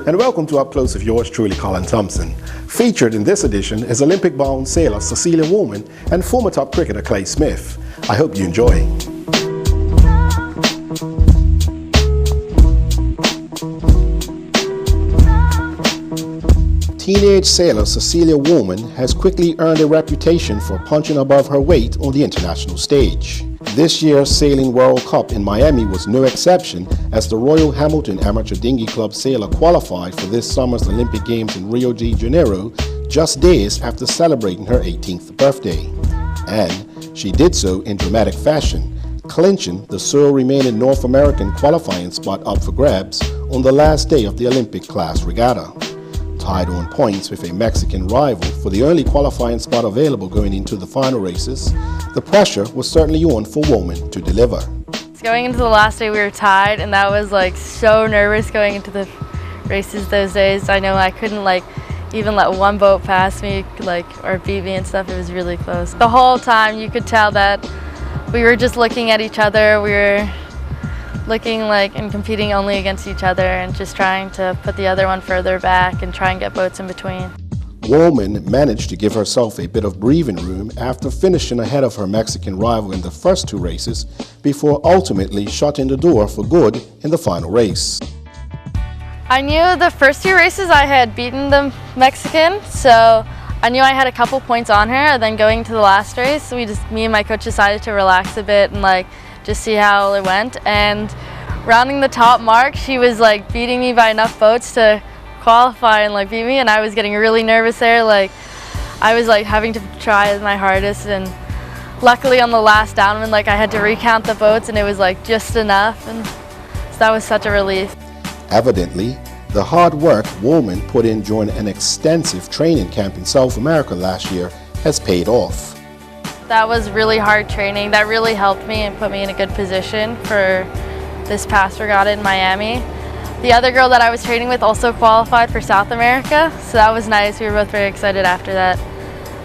and welcome to Up Close with yours truly, Colin Thompson. Featured in this edition is Olympic-bound sailor Cecillia Wollmann and former top cricketer Clay Smith. I hope you enjoy. Teenage sailor Cecillia Wollmann has quickly earned a reputation for punching above her weight on the international stage. This year's Sailing World Cup in Miami was no exception, as the Royal Hamilton Amateur Dinghy Club sailor qualified for this summer's Olympic Games in Rio de Janeiro just days after celebrating her 18th birthday. And she did so in dramatic fashion, clinching the sole remaining North American qualifying spot up for grabs on the last day of the Olympic class regatta. Tied on points with a Mexican rival for the only qualifying spot available going into the final races, the pressure was certainly on for Wollmann to deliver. Going into the last day we were tied, and that was so nervous going into the races those days. I know I couldn't even let one boat pass me or beat me and stuff. It was really close. The whole time you could tell that we were just looking at each other. We were looking and competing only against each other and just trying to put the other one further back and try and get boats in between. Wollmann managed to give herself a bit of breathing room after finishing ahead of her Mexican rival in the first two races before ultimately shutting the door for good in the final race. I knew the first two races I had beaten the Mexican, so I knew I had a couple points on her, and then going to the last race, me and my coach decided to relax a bit and just see how it went. And rounding the top mark, she was beating me by enough boats to qualify and beat me, and I was getting really nervous there. I was having to try my hardest, and luckily on the last downwind I had to recount the boats, and it was just enough, and so that was such a relief. Evidently, the hard work Wollmann put in during an extensive training camp in South America last year has paid off. That was really hard training. That really helped me and put me in a good position for this past regatta in Miami. The other girl that I was training with also qualified for South America, so that was nice. We were both very excited after that.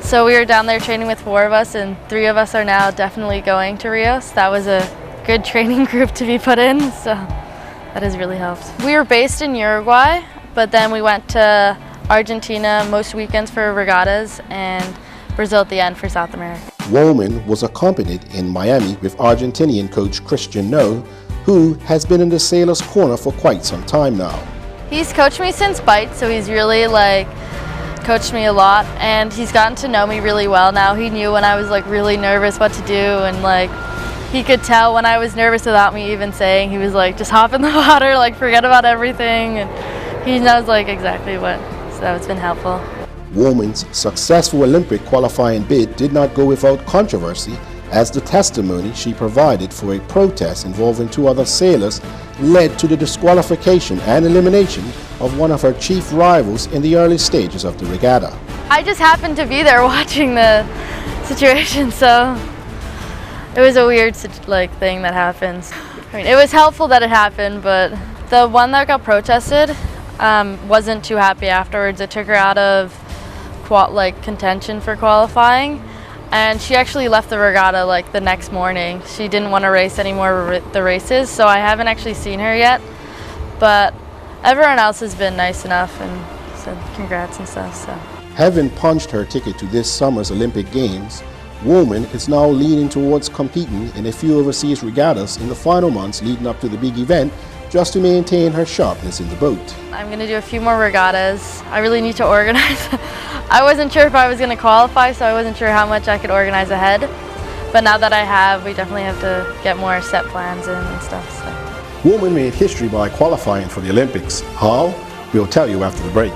So we were down there training with 4 of us, and 3 of us are now definitely going to Rio. So that was a good training group to be put in, so that has really helped. We were based in Uruguay, but then we went to Argentina most weekends for regattas and Brazil at the end for South America. Wollmann was accompanied in Miami with Argentinian coach Christian No, who has been in the sailors' corner for quite some time now. He's coached me since Bite, so he's really coached me a lot, and he's gotten to know me really well now. He knew when I was really nervous what to do, and he could tell when I was nervous without me even saying. He was just hop in the water, forget about everything, and he knows exactly what, so that's been helpful. Wollmann's successful Olympic qualifying bid did not go without controversy, as the testimony she provided for a protest involving 2 other sailors led to the disqualification and elimination of one of her chief rivals in the early stages of the regatta. I just happened to be there watching the situation, so it was a weird thing that happens. I mean, it was helpful that it happened, but the one that got protested wasn't too happy afterwards. It took her out of contention for qualifying, and she actually left the regatta the next morning. She didn't want to race anymore the races, so I haven't actually seen her yet, but everyone else has been nice enough and said congrats and stuff. So, having punched her ticket to this summer's Olympic Games, Wollmann is now leaning towards competing in a few overseas regattas in the final months leading up to the big event, just to maintain her sharpness in the boat. I'm going to do a few more regattas. I really need to organize. I wasn't sure if I was going to qualify, so I wasn't sure how much I could organize ahead. But now that I have, we definitely have to get more set plans in and stuff. So. Wollmann made history by qualifying for the Olympics. How? We'll tell you after the break.